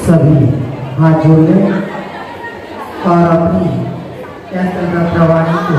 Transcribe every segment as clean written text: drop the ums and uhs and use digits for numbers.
सभी हाथ जोड़ लें और अपनी प्रवाणी को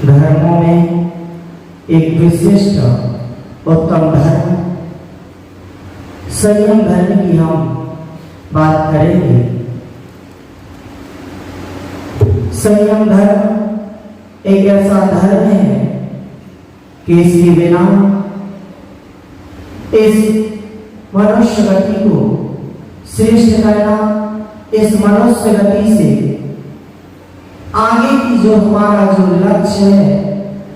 धर्मों में एक विशिष्ट उत्तम धर्म संयम धर्म की हम बात करेंगे। संयम धर्म एक ऐसा धर्म है कि इसके बिना इस मनुष्य गति को श्रेष्ठ करना, इस मनुष्य गति से आगे की जो हमारा जो लक्ष्य है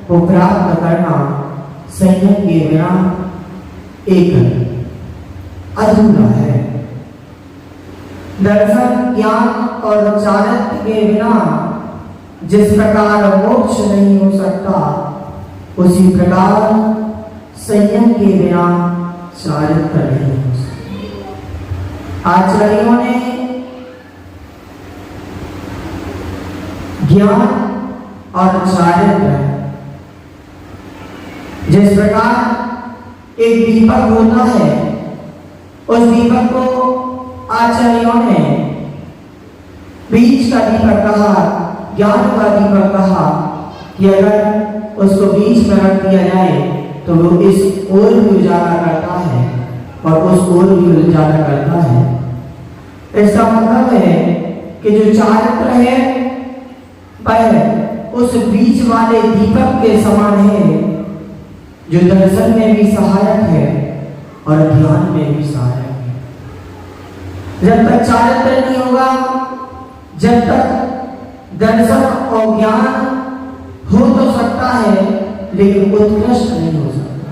वो प्राप्त करना संयम के बिना एक अधूरा है। दर्शन ज्ञान और चारित्र के बिना जिस प्रकार मोक्ष नहीं हो सकता, उसी प्रकार संयम के बिना चारित्र नहीं हो सकता। आचार्यों ने ज्ञान और चारित्र, जिस प्रकार एक दीपक होता है, उस दीपक को आचार्यों ने बीच का दीपक कहा, ज्ञान का दीपक कहा कि अगर उसको बीच में रख दिया जाए तो वो इस ओर भी उजाला करता है और उस ओर भी उजाला करता है। इसका मतलब है कि जो चारित्र है वह उस बीच वाले दीपक के समान है, जो दर्शन में भी सहायक है और ध्यान में भी सहायक है। जब तक चारित्र नहीं होगा, जब तक दर्शन और ज्ञान हो तो सकता है लेकिन उत्कृष्ट नहीं हो सकता।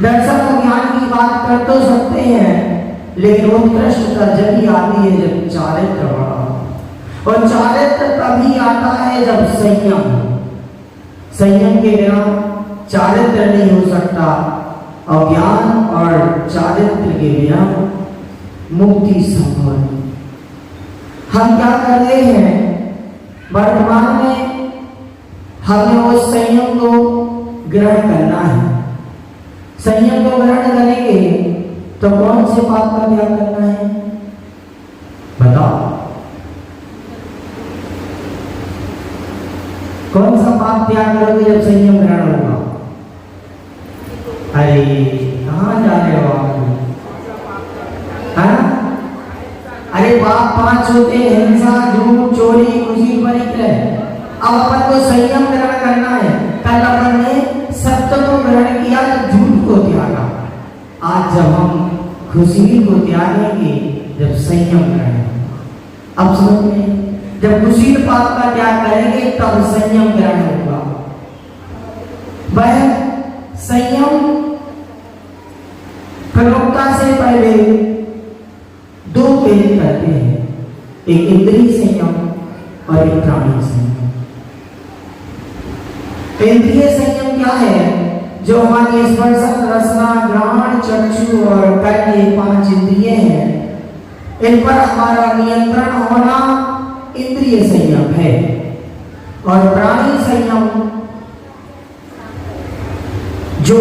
दर्शन और ज्ञान की बात कर तो सकते हैं लेकिन उत्कृष्टता जब ही आती है जब चारित्र बड़ा हो। और चारित्र तभी आता है जब संयम हो। संयम के बिना चारित्र नहीं हो सकता और ज्ञान और चारित्र के बिना मुक्ति संभव नहीं। हम क्या कर रहे हैं वर्तमान में, हमें उस संयम को ग्रहण करना है। संयम को ग्रहण करेंगे तो कौन से पाप का त्याग करना है बताओ? कौन सा पाप त्याग करोगे जब संयम ग्रहण होगा? अरे कहाँ जा रहे हो आप? अरे पाप 5 होते हैं, हिंसा, झूठ, चोरी, खुशी, परिग्रह। अब अपन को संयम ग्रहण करना है। कल अपन ने सत्य को ग्रहण किया तो झूठ को त्यागा। आज जब हम खुशी को त्यागेंगे जब संयम ग्रहण। अब समझ में, जब खुशी पाप का त्याग करेंगे तब संयम ग्रहण होगा। वह संयम प्रमुखता से पहले 2 भेद करते हैं, एक इंद्रिय संयम और एक प्राणी संयम। इंद्रिय संयम क्या है? जो हमारी स्पर्श, रसना, घ्राण, चक्षु और कर्म, ये 5 इंद्रिय हैं, इन पर हमारा नियंत्रण होना इंद्रिय संयम है। और प्राणी संयम जो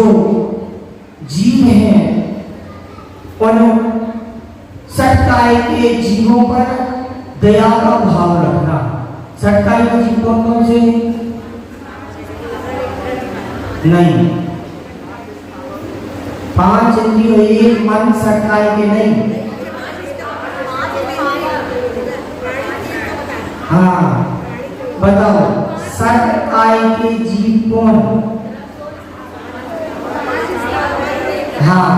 जीव हैं उन सटकाए के जीवों पर दया का भाव रखना। सटकाए के जीव कौन से? नहीं, 5 इंद्रिय, एक मन सटकाए के नहीं। हाँ बताओ, सटकाए के जीव कौन? हाँ,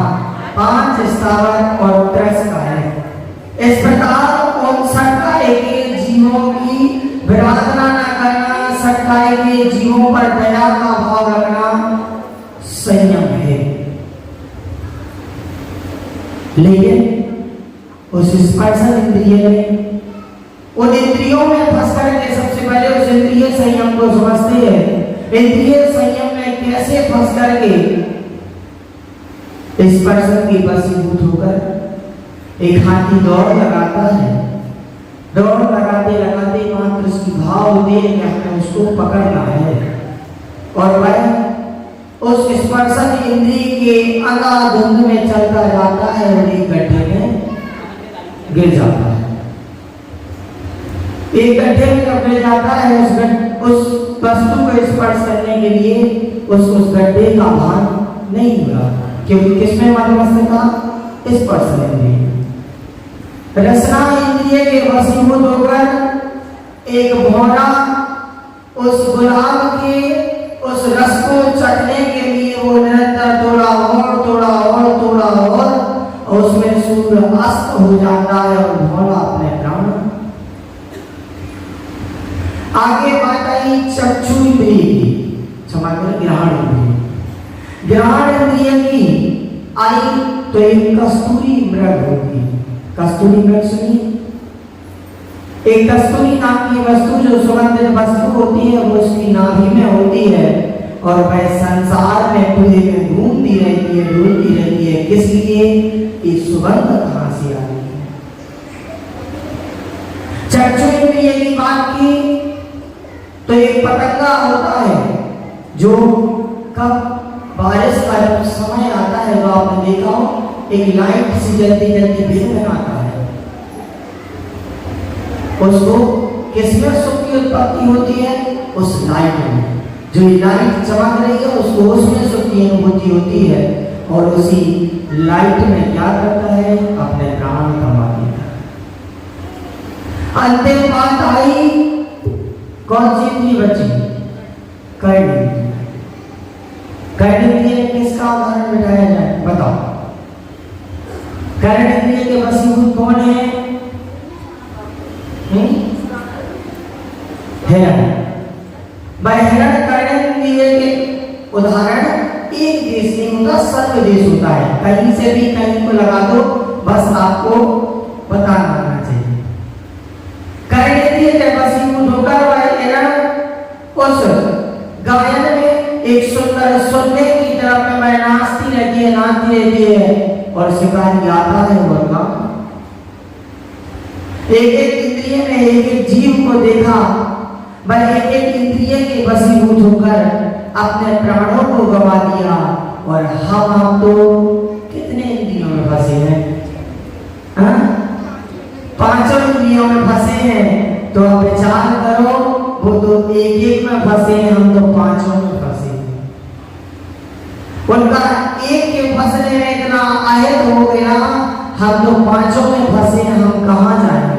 5 स्थावर और 3 कायिक। इस प्रकार उन सटकाए के जीवों की विराधना न करना, सटकाए के जीवों पर दया का भाव रखना संयम है। लेकिन उस स्पर्शन इंद्रिय में, उन इंद्रियों में फंस करके सबसे पहले उस इंद्रिय संयम को समझते हैं। इंद्रिय संयम में कैसे फंस करके स्पर्शन की वशीभूत होकर एक हाथी दौड़ लगाता है। दौड़ लगाते लगाते मात्र उसकी भाव होती है कि हमें उसको पकड़ना है और वह उस स्पर्शन इंद्रिय के अंधाधुंध में चलता जाता है और एक गड्ढे में गिर जाता है। एक गड्ढे में जब गिर जाता है, उस वस्तु को स्पर्श करने के लिए उस गड्ढे का भान नहीं हुआ, क्योंकि किसमें मस्त था? स्पर्श इंद्रिय। रसना इंद्रिय के वशीभूत होकर एक भौरा उस गुलाब के उस रस को चखने के लिए वो निरंतर थोड़ा और उसमें सूर्य अस्त हो जाता है और भौरा अपने प्राण। आगे बात आई चक्षु इंद्रिय की, क्षमा करें, ग्रहण इंद्रिय। ग्रहण इंद्रिय की आई तो एक कस्तूरी मृग होगी। कस्तूरी मृग सुनिए, एक कस्तूरी नाम की वस्तु जो सुगंधित वस्तु होती है वो उसकी नाभि में होती है और वह संसार में पूरे में घूमती रहती है, ढूंढती रहती है। किस लिए? ये सुगंध कहां से आ रही है। चक्षु इंद्रिय की बात की तो एक पतंगा होता है जो कब बारिश का जब समय आता है तो आपने देखा हो एक लाइट सी जल्दी जल्दी बिल बनाता है। उसको किसमें सुख की उत्पत्ति होती है? उस लाइट में। जो लाइट चमक रही है उसको उसमें सुख की अनुभूति होती है और उसी लाइट में क्या करता है? अपने प्राण कमा देता है। अंतिम बात आई, कौन सी थी बच्ची? करनी। करनी किसका उदाहरण बताया जाए, बताओ। करनी के वसीभूत कौन है? हिरण। हिरण कर्णेंद्रिय के उदाहरण एक देश नहीं होता, सर्व देश होता है। कहीं से भी कहीं को लगा दो, बस आपको पता होना चाहिए। कर्णेंद्रिय के वसीभूत होकर वह हिरण उस गायन में एक सुंदर सुनने की तरफ में नाचती रहती है और शिकारी आता है बोलना। एक एक इंद्रिय में एक एक जीव को देखा, वह एक एक इंद्रिय के वशीभूत होकर अपने प्राणों को गवा दिया। और हम तो कितने इंद्रियों में फंसे हैं? पांचों इंद्रियों में फंसे हैं। तो अब विचार करो, वो तो एक एक में फंसे हैं, हम तो पांचों में फंसे हैं। उनका एक के फंसने में इतना आहत हो गया, हम तो पांचों में फंसे हैं, हम कहां जाएंगे?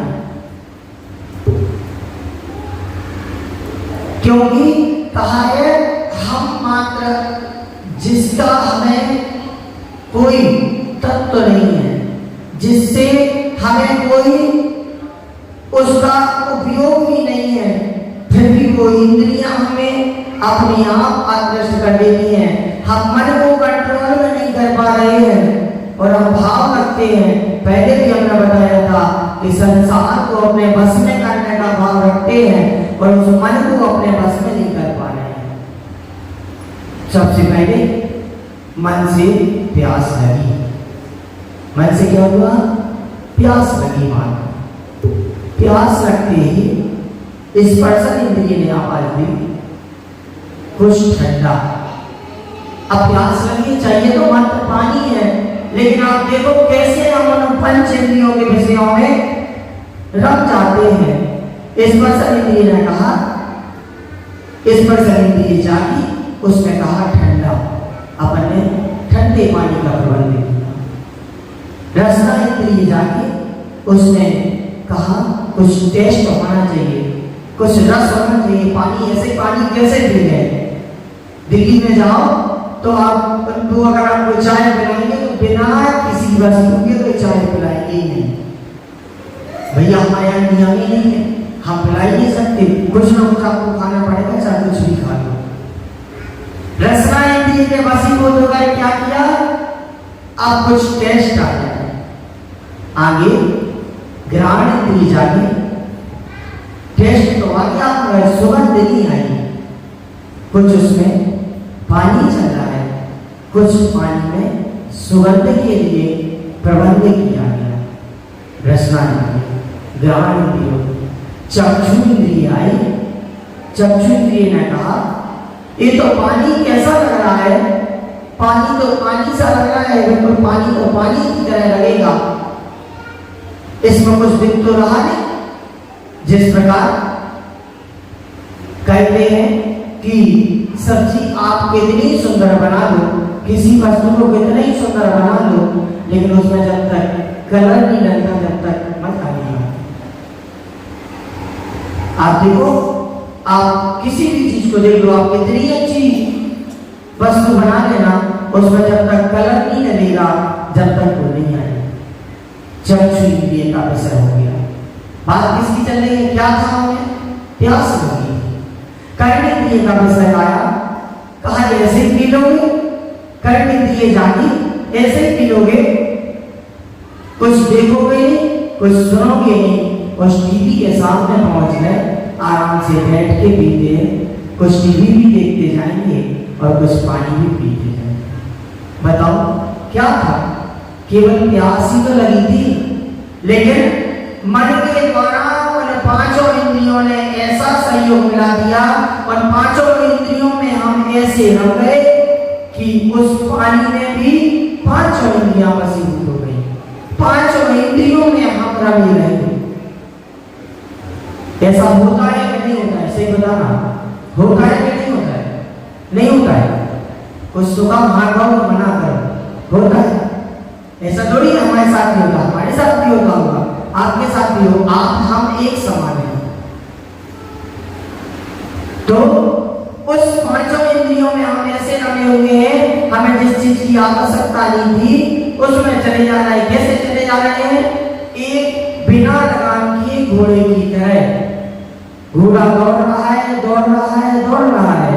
क्योंकि कहा है हम मात्र जिसका हमें कोई तत्व नहीं है, जिससे हमें कोई उसका उपयोग भी नहीं है, फिर भी वो इंद्रियां हमें अपने आप आकृष्ट कर देती हैं। हम मन को कंट्रोल में नहीं कर पा रहे हैं और हम भाव रखते हैं। पहले भी हमने बताया था कि संसार को अपने बस में करने का भाव रखते हैं और उस मन को अपने बस में नहीं कर पा रहे हैं। सबसे पहले मन से प्यास लगी। मन से क्या हुआ? प्यास लगी। मान प्यास लगते ही स्पर्शन इंद्रिय ने आवाज दी, कुछ ठंडा। अब प्यास लगी, चाहिए तो मात्र पानी है, लेकिन आप देखो कैसे हम उन पंच इंद्रियों के विषयों में रम जाते हैं। स्पर्शन इंद्रिय ने कहा, स्पर्शन इंद्रिय जागी, उसने कहा ठंडा। अपन ने ठंडे पानी का प्रबंध किया। रसना इंद्रिय जागी, उसने कहा कुछ टेस्ट होना चाहिए, कुछ रस होना चाहिए। पानी ऐसे पानी कैसे पी गए? दिल्ली में जाओ तो आप उनको अगर आपको चाय पिलाएंगे तो बिना किसी वस्तु के तो चाय पिलाएंगे ही नहीं। भैया हमारे यहाँ नियम ही नहीं है, हम पिला ही नहीं सकते, कुछ ना कुछ आपको खाना पड़ेगा, चाहे कुछ भी खा लो। रसना इंद्रिय के वशीभूत होकर क्या किया? अब कुछ टेस्ट आ गया। आगे घ्राण इंद्रिय जागी, टेस्ट तो आ गया, सुगंध नहीं आई। कुछ उसमें पानी चल रहा है, कुछ पानी में सुगंध के लिए प्रबंध किया गया। रसना इंद्रिय, घ्राण इंद्रिय, चक्षु इंद्रिय आई। चक्षु इंद्रिय ने कहा ये तो पानी कैसा लग रहा है? पानी तो पानी सा लग रहा है, बिल्कुल पानी तो पानी की तरह लगेगा, इसमें कुछ दिख तो रहा नहीं। जिस प्रकार कहते हैं कि सब्जी आप कितनी सुंदर बना लो, किसी वस्तु को कितना ही सुंदर बना लो, लेकिन उसमें जब तक कलर नहीं डलता तब तक मजा नहीं आता। आप देखो, आप किसी भी चीज को देख लो, आप कितनी अच्छी वस्तु बना लेना, उसमें जब तक कलर नहीं डलेगा, जब तक वो नहीं आएगा। चक्षु इंद्रिय का विषय हो गया। बात किसकी चल रही है? क्या था हमें? प्यास लगी। कर्ण इंद्रिय का विषय आया, कहा ऐसे पी लोगे, कर्ण इंद्रिय जागी, ऐसे पी लोगे, कुछ देखोगे नहीं, कुछ सुनोगे नहीं, उस टीवी के सामने पहुंच गए, आराम से बैठ के पीते हैं, कुछ टीवी भी देखते जाएंगे और कुछ पानी भी पीते जाएंगे। बताओ क्या था? केवल प्यास ही तो लगी थी, लेकिन मन के द्वारा उन पांचों इंद्रियों ने ऐसा सहयोग मिला दिया और पांचों इंद्रियों में हम ऐसे रम गए कि उस पानी में भी पांचों इंद्रियां वशीभूत हो गई। पांचों इंद्रियों में हम रमे रहे। ऐसा होता है कि नहीं होता है? सही बताना, होता है कि नहीं होता है? नहीं होता है। कुछ तो काम हाथ पाओ मना करो, होता है। ऐसा थोड़ी हमारे साथ भी होता, हमारे साथ भी होता होगा, आपके साथ भी हो, आप हम एक समान हैं। तो उस पांचों इंद्रियों में हम ऐसे रमे हुए हैं, हमें जिस चीज की आवश्यकता नहीं थी उसमें चले जा रहे हैं। कैसे चले जा रहे हैं? एक बिना लगाम किए घोड़े की तरह। घोड़ा दौड़ रहा है, दौड़ रहा है, दौड़ रहा है,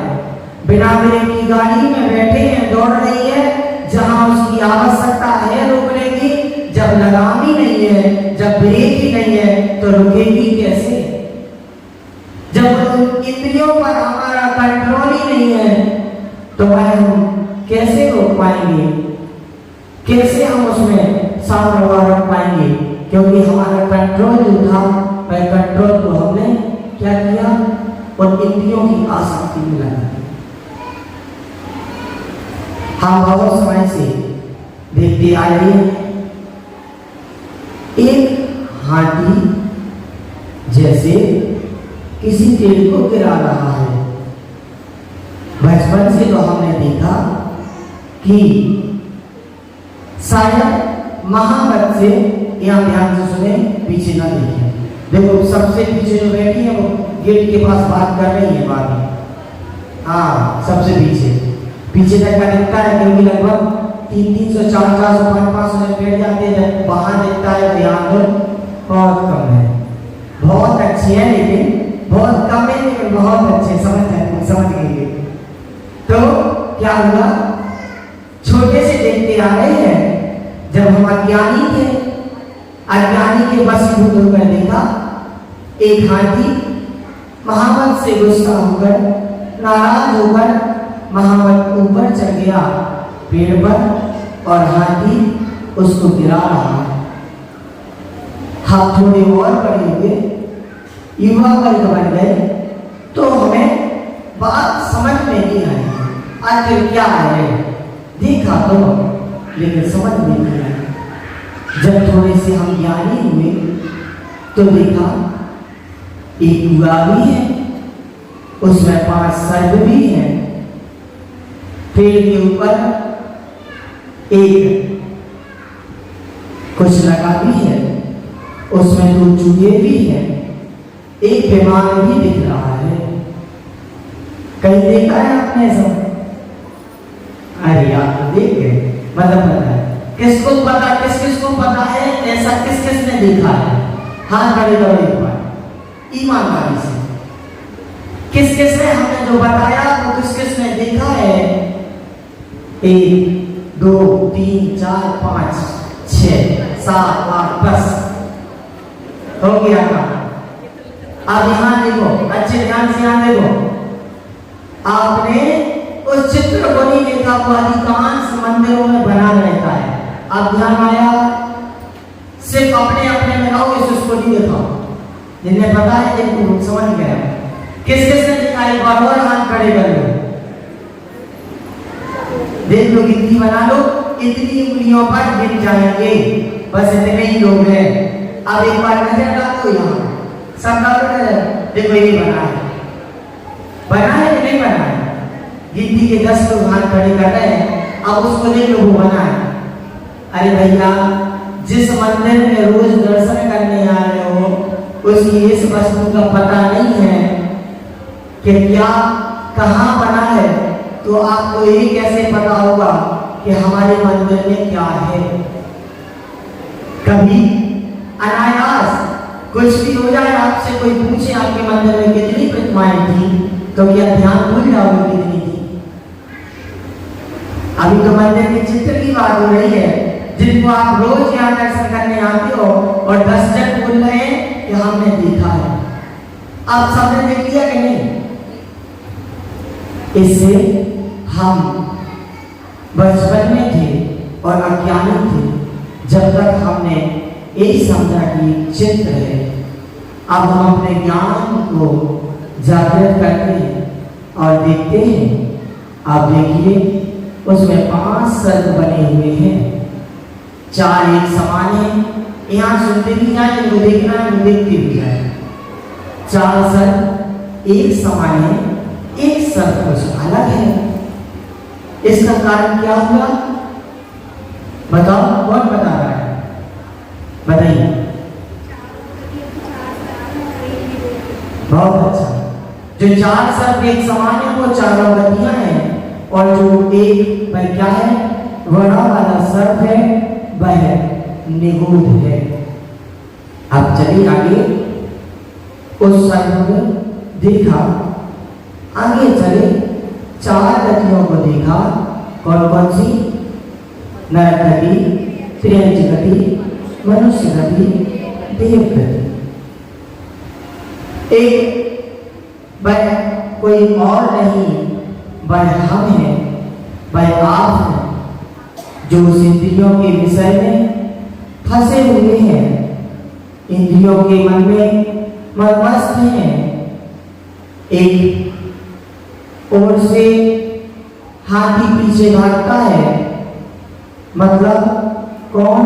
बिना ब्रेक की गाड़ी में बैठे हैं, दौड़ रही है। जहां उसकी आवश्यकता है रुकने की, जब लगाम ही नहीं है, जब ब्रेक ही नहीं है, तो रुकेगी कैसे? जब इंद्रियों पर हमारा कंट्रोल ही नहीं है तो वह हम कैसे रोक पाएंगे, कैसे हम उसमें सामने रख पाएंगे? क्योंकि हमारा कंट्रोल जो था वह कंट्रोल को हमने क्या किया? उन इंद्रियों की आसक्ति में लगा दी। हम बहुत समय से देखते आ रहे हैं, एक हाथी जैसे किसी पेड़ को गिरा रहा है। बचपन से तो हमने देखा कि शायद महावत से, यहाँ ध्यान से सुने, पीछे ना देखें। देखो सबसे पीछे जो बैठी है वो गेट के पास बात कर रही है बात में। हाँ, सबसे पीछे तक का दिखता है, क्योंकि लगभग 300, 400, 500 जन बैठ जाते हैं। बाहर दिखता है, ध्यान दो, बहुत कम है। बहुत अच्छी है लेकिन बहुत कम है, लेकिन बहुत अच्छे, समझ गए। तो क्या हुआ? छोटे से देखते आ रहे हैं, जब हम अज्ञानी थे, अज्ञानी के वशीभूत होकर देखा, एक हाथी महावत से गुस्सा होकर, नाराज होकर महावत ऊपर चढ़ गया पेड़ पर और हाथी उसको गिरा रहा है। हाथ थोड़े और बड़े हुए, युवा वर्ग बन गए, तो हमें बात समझ में नहीं आई। आखिर क्या है? देखा तो, लेकिन समझ में नहीं आया। जब थोड़े से हम ज्ञानी हुए तो देखा एक कुआ भी है, उसमें 5 सर्प भी हैं, पेड़ के ऊपर एक कुछ लगा भी है, उसमें 2 चूहे भी हैं, एक विमान भी दिख रहा है। कहीं देखा है आपने सब? अरे आप देख गए, मतलब पता है किसको पता, किस-किस को पता है? ऐसा किस-किस ने देखा है? हाथ खड़े करो एक बार ईमानदारी से। किस-किस ने, हमने जो बताया वो किस-किस ने देखा है? 1 2 3 4 5 6 7 8 10 हो गया का। आप यहाँ देखो, अच्छे ध्यान से यहाँ देखो। आपने उस चित्र को नहीं देखा, वो अधिकांश मंदिरों में बना रहता है। आप ध्यान आया, सिर्फ अपने अपने में रहो, इसको नहीं देखा। जिन्हें पता है जिनको समझ गया, किस-किस ने देखा? एक बार और हाथ खड़े कर लो, देख लो, गिनती बना लो, इतनी उंगलियों पर गिन जाएंगे, बस इतने ही लोग हैं। अब एक बार नजर डालो यहाँ, सब नजर देखो, ये बना है कि नहीं बना है? गिनती के 10 लोग हाथ खड़े कर रहे हैं, अब उसको देख लो, वो बना है। अरे भैया, जिस मंदिर में रोज दर्शन करने आ रहे हो, उसकी इस वस्तु का पता नहीं है कि क्या कहाँ बना है, तो आपको ये कैसे पता होगा कि हमारे मंदिर में क्या है? कभी अनायास कुछ भी हो जाए, आपसे कोई पूछे आपके मंदिर में कितनी प्रतिमाएं थी, तो क्या ध्यान भूल जाओगे कितनी थी? अभी तो मंदिर के चित्र की बात हो रही है, जिनको आप रोज यहाँ दर्शन करने आते हो, और 10 जन बोल रहे हैं कि हमने देखा है। आप सबने देख लिया कि नहीं? इससे हम बचपन में थे और अज्ञानी थे, जब तक हमने यही समझा कि चित्र है। अब हम अपने ज्ञान को जागृत करते हैं और देखते हैं। आप देखिए, उसमें 5 सर्प बने हुए हैं, 4 एक समान है। यहाँ सुनते भी जाए, वो देखना है, वो देखते भी जाए। 4 सर्प एक समान है, एक सर्प कुछ अलग है। इसका कारण क्या हुआ? बताओ, कौन बता रहा है? बताइए। जो चार सर्प एक समान है वो चारों गतियां हैं, और जो एक पर क्या है, बड़ा वाला सर्प है, वह निगूढ़ है। अब चलिए आगे, उस सर्प को देखा, आगे चले, चार गतियों को देखा, कौन कौन सी, नरक गति, त्रियंच गति, मनुष्य गति, देव गति। एक वह कोई और नहीं, वह हम हैं, वह आप हैं, जो उस इंद्रियों के विषय में फंसे हुए हैं, इंद्रियों के मन में मस्त हैं। एक ओर से हाथी पीछे भागता है, मतलब कौन,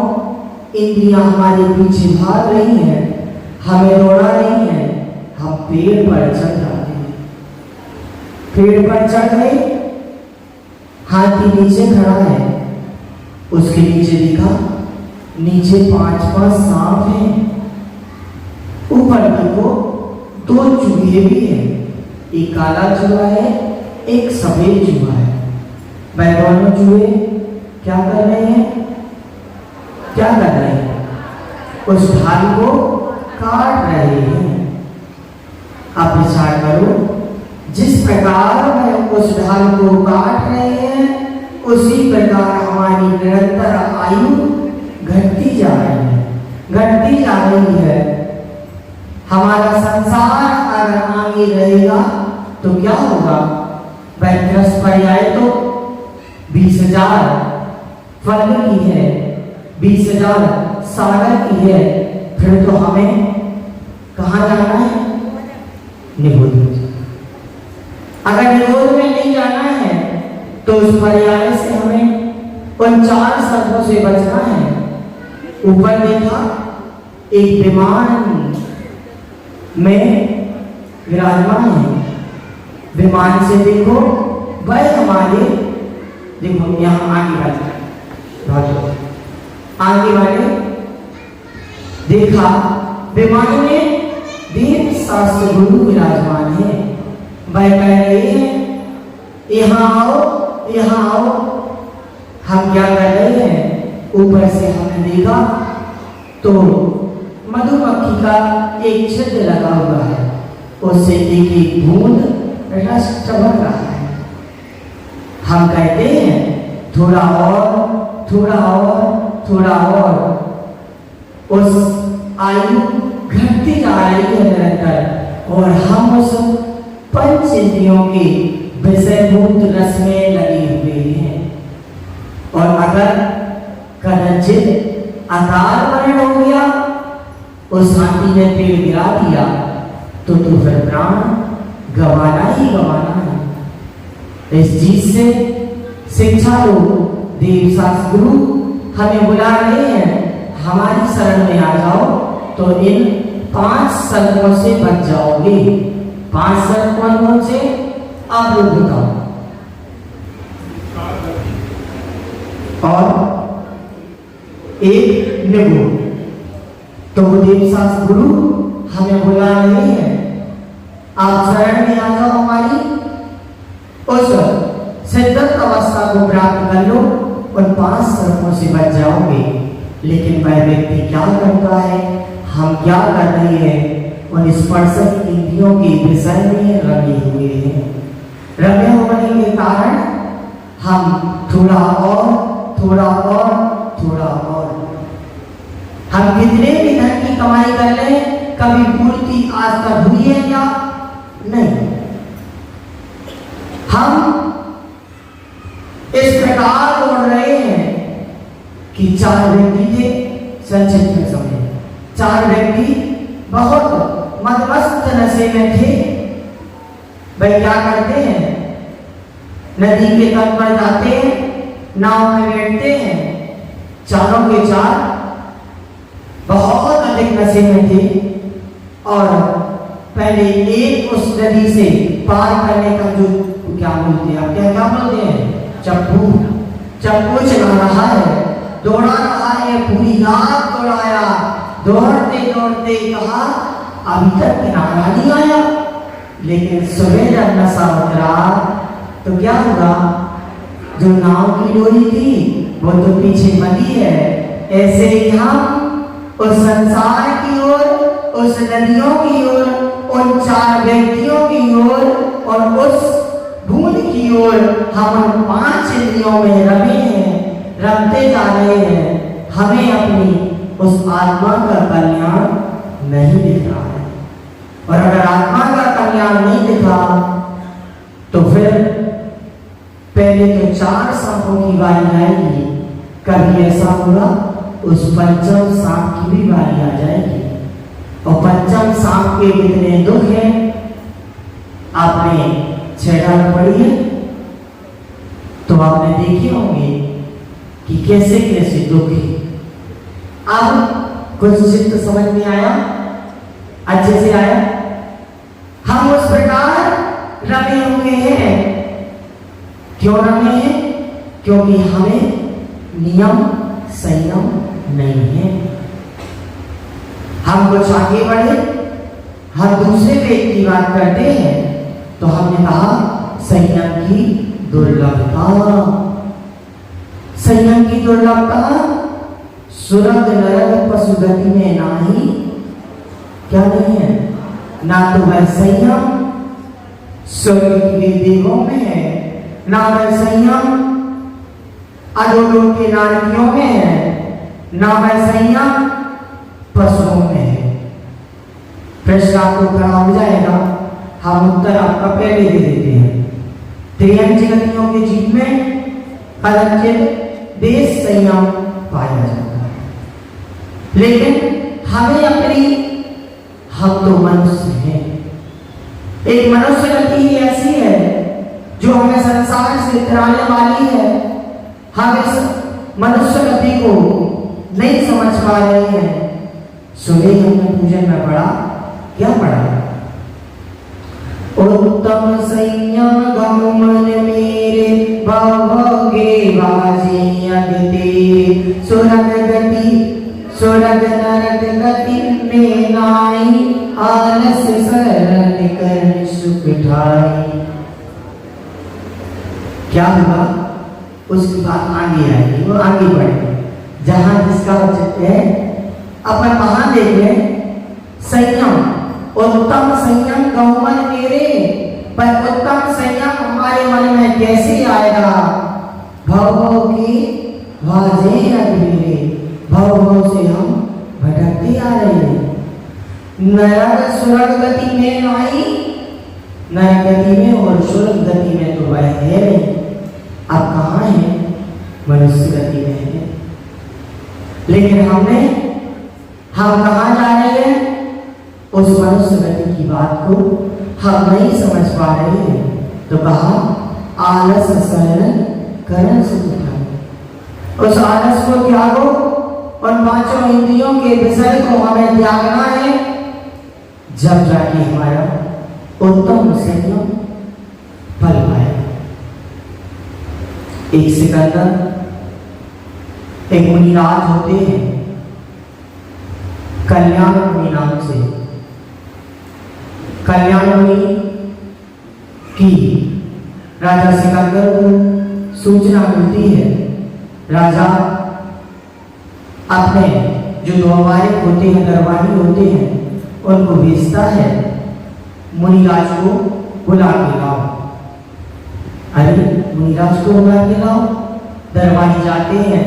इंद्रियां हमारे पीछे भाग रही हैं, हमें दौड़ा रही हैं, हम पेड़ पर चढ़ जाते हैं। पेड़ पर चढ़ गए, हाथी नीचे खड़ा है, उसके नीचे देखा, नीचे 5-5 सांप हैं, ऊपर देखो 2 चूहे भी हैं, एक काला चूहा है, एक सफेद चूहा है। वह दोनों चूहे क्या कर रहे हैं, क्या कर रहे हैं, उस ढाल को काट रहे हैं। आप विचार करो, जिस प्रकार वह उस ढाल को काट रहे हैं, उसी प्रकार हमारी निरंतर आयु घटती जा रही है, घटती जा रही है। हमारा संसार अगर आगे रहेगा तो क्या होगा, 35 पर्याय तो 20,000 फल की है, 20,000 सागर की है, फिर तो हमें कहाँ जाना है, निगोद में। अगर निगोद में नहीं जाना है तो उस पर्याय से हमें उन 4 सर्पों से बचना है। ऊपर देखा, एक विमान में विराजमान है, विमान से देखो, वह हमारे, देखो यहाँ आगे वाले देखा, विमान में देव शास्त्र गुरु विराजमान है। वह कह रहे हैं, यहाँ आओ, यहाँ आओ। हम क्या कर रहे हैं, ऊपर से हमने देखा तो मधुमक्खी का एक छिद्र लगा हुआ है, उससे एक एक बूंद रस चमक रहा है। हम कहते हैं थोड़ा और, थोड़ा और, थोड़ा और, उस आयु घटती जा रही है निरंतर, और हम उस पंच इंद्रियों के विषयभूत रस में लगे हुए हैं। और अगर कदाचित अकाल मरण हो गया, उस हाथी ने पेड़ गिरा दिया, तो फिर प्राण गंवाना ही गंवाना है। इस चीज से शिक्षा लो, देव शास्त्र गुरु हमें बुला रहे हैं, हमारी शरण में आ जाओ, तो इन 5 सर्पों से बच जाओगे। 5 सर्प कौन कौन से, आप लोग बताओ। और एक निगूढ़, तो देव शास्त्र गुरु हमें बुला रहे हैं, आप शरण में आ जाओ हमारी, उस सिद्धत अवस्था को प्राप्त कर लो, उन 5 सर्पों से बच जाओगे। लेकिन वह व्यक्ति क्या करता है, हम क्या कर रहे हैं, उन स्पर्शक इंद्रियों के विषय में रमे हुए हैं। रमे होने के कारण हम थोड़ा और, थोड़ा और, थोड़ा और, हम कितने भी धन की कमाई कर लें, कभी पूर्ति आज तक हुई है क्या, नहीं। हम इस प्रकार बोल रहे हैं कि 4 व्यक्ति थे संचित में समय, 4 व्यक्ति बहुत मदमस्त नशे में थे। भाई क्या करते हैं, नदी के तट पर जाते हैं, नाव में बैठते हैं, चारों के 4 बहुत अधिक नशे में थे, और पहले एक उस नदी से पार करने का जो क्या बोलते हैं, आप क्या बोलते हैं, चप्पू चला रहा है, दौड़ा रहा है, पूरी रात दौड़ाया, दौड़ते दौड़ते कहा अभी तक किनारा नहीं आया, लेकिन सुबह जब नशा उतरा तो क्या हुआ? जो नाव की डोरी थी वो तो पीछे बंधी है। ऐसे ही हम उस संसार की ओर, उस नदियों की ओर, उन चार व्यक्तियों की ओर और उस बूंद की ओर हम उन 5 इंद्रियों में रमे हैं, रमते जा रहे हैं। हमें अपनी उस आत्मा का कल्याण नहीं दिख रहा है। और अगर आत्मा का कल्याण नहीं दिखा तो फिर पहले तो 4 सांपों की बारी आएगी, कभी ऐसा होगा उस पंचम सांप की भी बारी आ जाएगी। और पंचम सांप के कितने दुख हैं आपने छेड़ा पड़ी है तो आपने देखे होंगे कि कैसे कैसे दुख है। अब कुछ चित्त समझ में आया, अच्छे से आया। हम उस प्रकार रमे हुए हैं। क्यों रमे हैं? क्योंकि हमें नियम संयम नहीं है। हम कुछ आगे बढ़े, हम दूसरे व्यक्ति की बात करते हैं तो हमने कहा संयम की दुर्लभता। संयम की दुर्लभता सुरग नरक पशुगति में नाही, क्या नहीं है? ना तो वह संयम स्वर्ग के देवों में है, ना वह संयम अधोलोक के नारकियों में है, ना वह संयम पशुओं में है। प्रश्न आपको खड़ा हो जाएगा, हम उत्तर आपका पहले दे देते हैं। त्रियंच गतियों के जीव में कदाचित देश संयम पाया जाता है, लेकिन हमें अपनी, हम तो मनुष्य हैं। एक मनुष्य गति ही ऐसी है जो हमें संसार से त्राने वाली है। हम इस मनुष्य गति को नहीं समझ पा रहे हैं। सुबह हमने पूजन में पढ़ा, क्या पढ़ा? उत्तम संयम गम मन मेरे भवगे बाजे अगते, सुरग नरक गति में नाई, आलस शरण कर सुख ठाई। क्या हुआ? उसकी बात आगे आएगी, वो आगे बढ़े जहां जिसका उचित है। अपन वहां देखें संयम, उत्तम संयम गौमन मेरे, पर उत्तम संयम हमारे मन में कैसे आएगा? भव की वाजे मेरे, भव से हम भटकते आ रहे हैं। नरक सुरग गति में आई, नरक गति में और सुरग गति में तो वह है नहीं। अब कहाँ है? मनुष्य गति में है। लेकिन हम कहाँ जा रहे हैं? उस मनुष्य गति की बात को हम नहीं समझ पा रहे हैं। तो कहा आलस शरण करण सुख ठाई। उस आलस को त्यागो, उन 5 इंद्रियों के विषय को हमें त्यागना है, जब जाके हमारा उत्तम संयम फल पाए। एक सिकंदर, एक मुनिराज होते हैं, कल्याण मुनि नाम से। कल्याण मुनि की राजा सिकंदर को सूचना मिलती है। राजा अपने जो दरबारी होते हैं, दरबारी होते हैं, उनको भेजता है मुनिराज को बुला के लाओ। अरे मुनिराज को बुला के लाओ। दरबारी जाते हैं,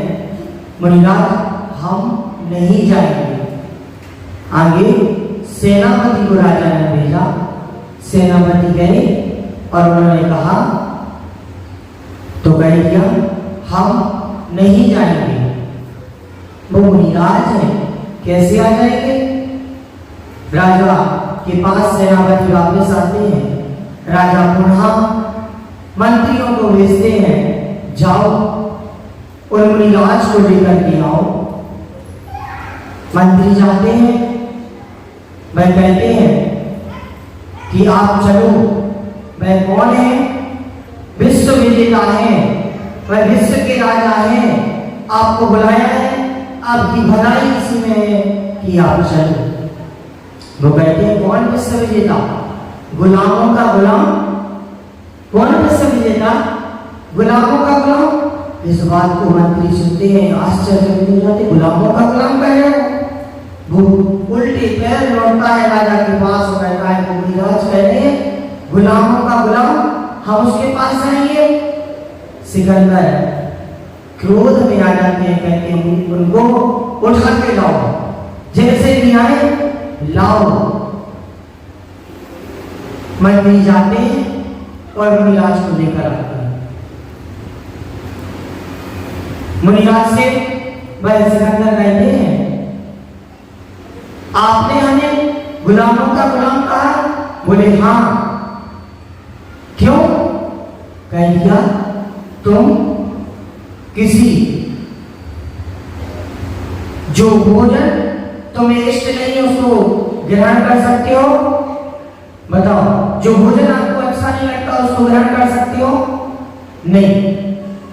मुनिराज हम नहीं जाएंगे। आगे सेनापति को राजा ने भेजा। सेनापति गए और उन्होंने कहा तो कह दिया हम नहीं जाएंगे। वो मुनिराज है, कैसे आ जाएंगे? राजा के पास सेनापति वापस आते हैं। राजा पुनः मंत्रियों को भेजते हैं, जाओ उन मुनिराज को लेकर के आओ। मंत्री जाते हैं, वह कहते हैं कि आप चलो। वह कौन है? विश्व विजेता है, वह विश्व के राजा है, आपको बुलाया है, आपकी भलाई इसी में है कि आप चलो। वो कहते हैं कौन विश्व विजेता? गुलामों का गुलाम कौन विश्व विजेता? गुलामों का गुलाम। इस बात को मंत्री सुनते हैं, आश्चर्य हो जाते, गुलामों का गुलाम कह रहे हो? वो उल्टे पैर लौटता है राजा के पास और कहता है मुनिराज कह रहे हैं गुलामों का गुलाम, हम उसके पास जाएंगे। सिकंदर क्रोध में आ जाते हैं, कहते हैं उनको उठा के लाओ, जैसे भी आए लाओ। मंत्री जाते हैं और मुनिराज को लेकर आते हैं। मुनिराज से वह सिकंदर कहते हैं आपने हमें गुलामों का गुलाम कहा? बोले हाँ। क्यों? कह दिया तुम किसी जो भोजन तुम्हें इष्ट नहीं है उसको ग्रहण कर सकते हो? बताओ, जो भोजन आपको अच्छा नहीं लगता उसको ग्रहण कर सकते हो? नहीं।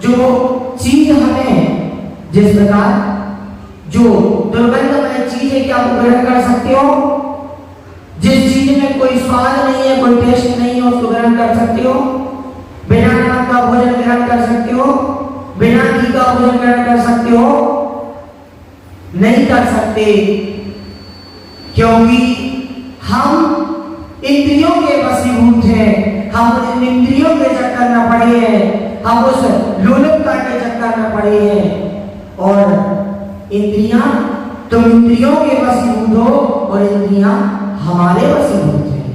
जो चीज हमें जिस प्रकार जो दुर्गंधमय चीज है क्या आप ग्रहण कर सकते हो? जिस चीज में कोई स्वाद नहीं है, कोई टेस्ट नहीं है, उसको ग्रहण कर सकते हो? बिना नमक का भोजन ग्रहण कर सकते हो? बिना घी का भोजन ग्रहण कर सकते हो? नहीं कर सकते, क्योंकि हम इंद्रियों के वशीभूत हैं, हम उन इंद्रियों के चक्कर में पड़े हैं, हम उस लोलुपता के चक्कर में पड़े हैं। और इंद्रियां, तुम इंद्रियों के वशीभूत हो और इंद्रियां हमारे वशीभूत हैं।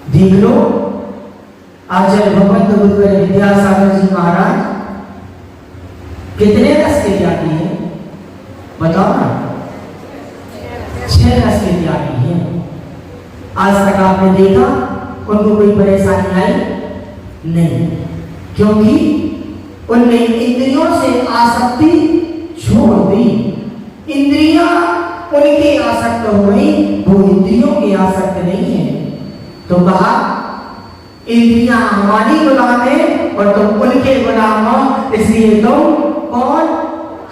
देख लो आचार्य भगवंत गुरुवर विद्यासागर जी महाराज कितने रस के त्यागी हैं? बताओ ना। 6 रस के त्यागी हैं। आज तक आपने देखा उनको कोई परेशानी आई नहीं, क्योंकि उनने इंद्रियों से आसक्ति छोड़ दी। इंद्रियां उनकी आसक्त हो गई, वो इंद्रियों की आसक्त नहीं है। तो कहा इंद्रियां हमारी गुलाम है और तुम उनके गुलाम हो, इसलिए तुम कौन,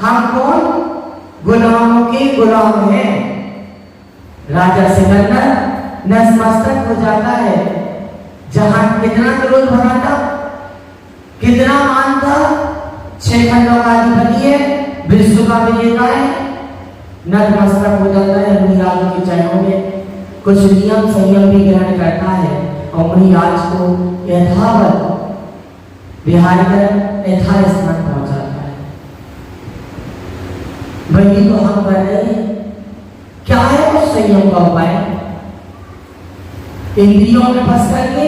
हम कौन? गुलामों के गुलाम हैं। राजा सिकंदर नतमस्तक हो जाता है। जहां कितना क्रोध भरा था, कितना मान था, 6 खंडों का अधिपति है, विश्व का विजेता है, नतमस्तक हो जाता है। मुनिराज के चरणों में कुछ नियम संयम भी ग्रहण करता है और मुनिराज को यथावत विहार कर यथास्थान पहुंचाता है। वही तो हम कर रहे हैं। क्या है उस संयम का उपाय? इंद्रियों में फंस करके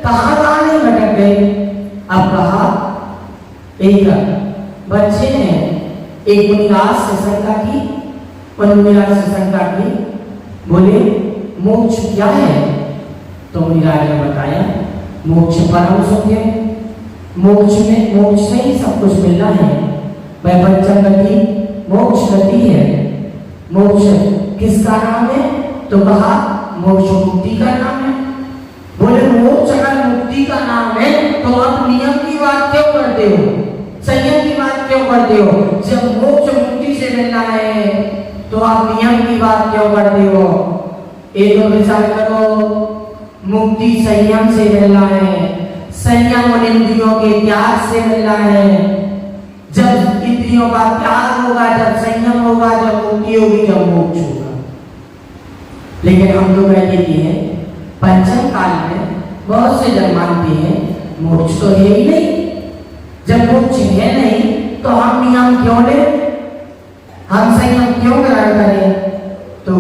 कहां नहीं भटक गए। अब कहा एक बच्चे ने एक मुनिराज से शंका की, उन मुनिराज से शंका की, बोले मोक्ष क्या है? तो मुनिराज ने बताया मोक्ष परम सुख है, मोक्ष से ही सब कुछ मिलना है। वह पंचम गति मोक्ष गति है। मोक्ष किसका नाम है? तो कहा मोक्ष मुक्ति का नाम है। बोले मोक्ष अगर मुक्ति का नाम है तो आप नियम की बात क्यों करते हो, संयम की बात क्यों करते हो? जब मोक्ष मुक्ति से मिलना है तो आप नियम की बात क्यों करते हो? एक विचार करो, मुक्ति संयम से मिलना है, संयम और इंद्रियों के त्याग से मिलना है। जब इंद्रियों का त्याग होगा, जब संयम होगा, जब मुक्ति होगी, जब मोक्ष होगा। लेकिन हम लोग कहते हैं पंचम काल में बहुत से जन मानते हैं मोक्ष तो है ही नहीं। जब मोक्ष है नहीं तो हम नियम क्यों ले, हम संयम क्यों ग्रहण करें? तो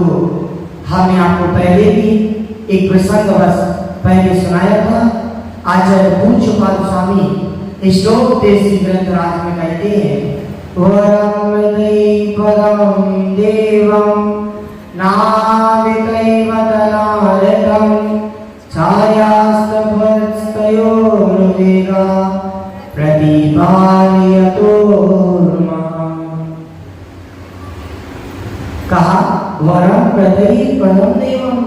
हमने आपको पहले भी एक प्रसंग बस पहले सुनाया था। आचार्य पूज्यपाद स्वामी श्लोक देशी ग्रंथराज में कहते हैं वरम दैवदं देवं नाविकैव तनारतं छायास्तभस्तयोर्वेगा प्रतिपालयतोर्मः। कहा वरम दैवदं देवं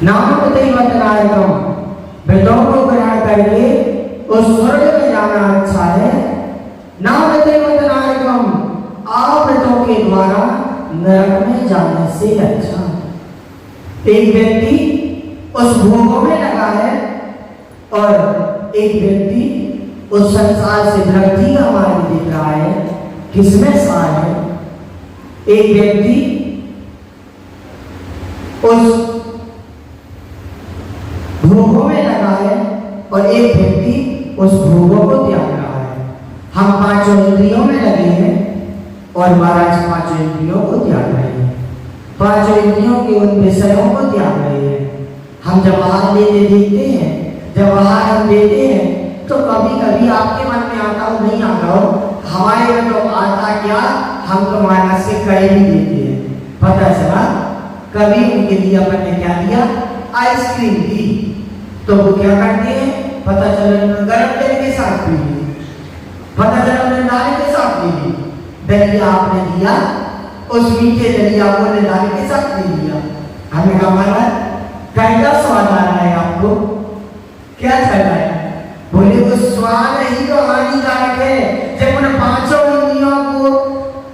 नाविकैव वेदों को ग्रहण करके उस स्वर्ग में जाना अच्छा है। नाविकैव आवृतों के द्वारा नरक में जाने से अच्छा। एक व्यक्ति उस भोगों में लगा है, और एक व्यक्ति उस संसार से विरक्ति का मार्ग दिख रहा है। किसमें सार है? एक व्यक्ति उस भोगों में लगा है और एक व्यक्ति उस भोगों को त्याग रहा है। हम पांचों इंद्रियों में लगे हैं और महाराज पांचों इंद्रियों को त्याग रहे हैं, पांचों इंद्रियों के उन विषयों को त्याग रहे हैं। हम जब आहार लेते देखते हैं, जब आहार हम देते हैं तो कभी कभी आपके मन में आता हो, नहीं आता हो, हमारे में तो आता क्या, हम तो मानस से करे भी देते हैं। पता चला कभी उनके लिए अपन ने क्या दिया, आइसक्रीम दी, तो वो क्या करते हैं, पता चला गर्म तेल के साथ पी ली, पता चला उन्हें नाले के साथ पी ली। दलिया आपने दिया, उस मीठे दलिया को नाले के साथ पी लिया। हमने कहा महाराज कैसा स्वाद आ रहा है आपको, क्या चल रहा है? बोले वो स्वाद ही तो हानिकारक है। जब उन पांचों इंद्रियों को,